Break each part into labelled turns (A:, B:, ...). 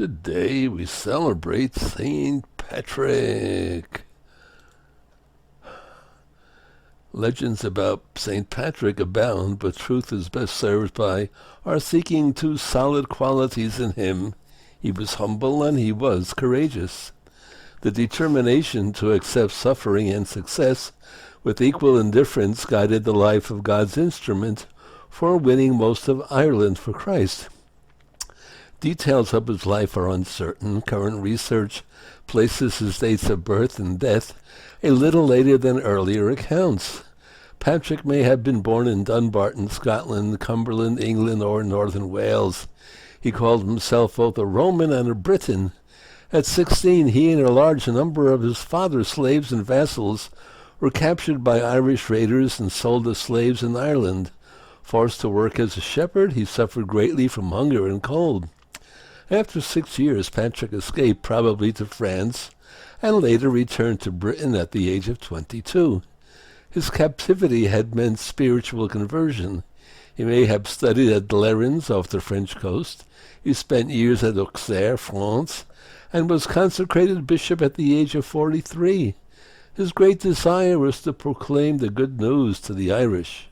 A: Today we celebrate Saint Patrick. Legends about St. Patrick abound, but truth is best served by our seeking two solid qualities in him. He was humble and he was courageous. The determination to accept suffering and success with equal indifference guided the life of God's instrument for winning most of Ireland for Christ. Details of his life are uncertain. Current research places his dates of birth and death a little later than earlier accounts. Patrick may have been born in Dunbarton, Scotland, Cumberland, England, or northern Wales. He called himself both a Roman and a Briton. At 16, he and a large number of his father's slaves and vassals were captured by Irish raiders and sold as slaves in Ireland. Forced to work as a shepherd, he suffered greatly from hunger and cold. After 6 years, Patrick escaped, probably to France, and later returned to Britain at the age of 22. His captivity had meant spiritual conversion. He may have studied at Lerins off the French coast. He spent years at Auxerre, France, and was consecrated bishop at the age of 43. His great desire was to proclaim the good news to the Irish.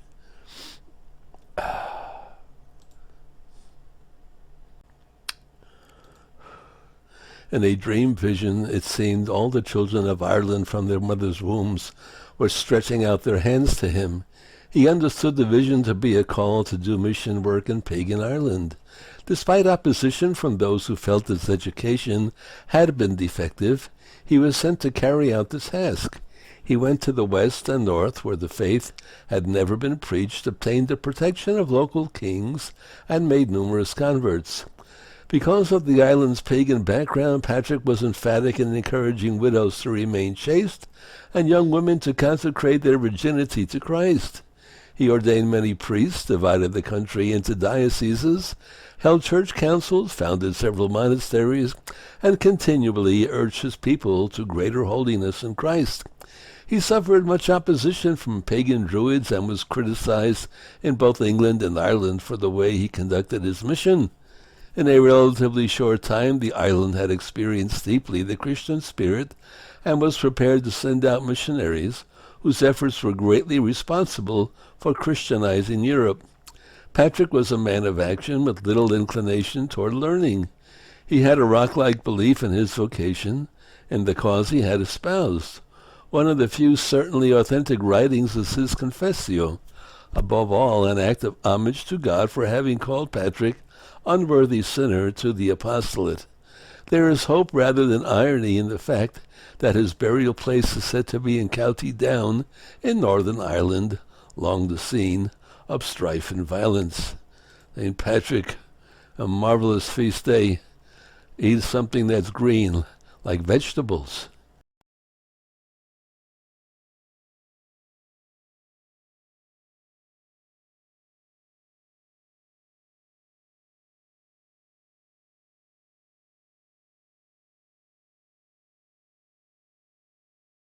A: In a dream vision, it seemed all the children of Ireland from their mothers' wombs were stretching out their hands to him. He understood the vision to be a call to do mission work in pagan Ireland. Despite opposition from those who felt his education had been defective, he was sent to carry out the task. He went to the west and north, where the faith had never been preached, obtained the protection of local kings, and made numerous converts. Because of the island's pagan background, Patrick was emphatic in encouraging widows to remain chaste and young women to consecrate their virginity to Christ. He ordained many priests, divided the country into dioceses, held church councils, founded several monasteries, and continually urged his people to greater holiness in Christ. He suffered much opposition from pagan druids and was criticized in both England and Ireland for the way he conducted his mission. In a relatively short time, the island had experienced deeply the Christian spirit and was prepared to send out missionaries whose efforts were greatly responsible for Christianizing Europe. Patrick was a man of action with little inclination toward learning. He had a rock-like belief in his vocation and the cause he had espoused. One of the few certainly authentic writings is his Confessio, above all an act of homage to God for having called Patrick unworthy sinner to the apostolate. There is hope rather than irony in the fact that his burial place is said to be in County Down in Northern Ireland, long the scene of strife and violence. St. Patrick, a marvelous feast day. Eat something that's green, like vegetables.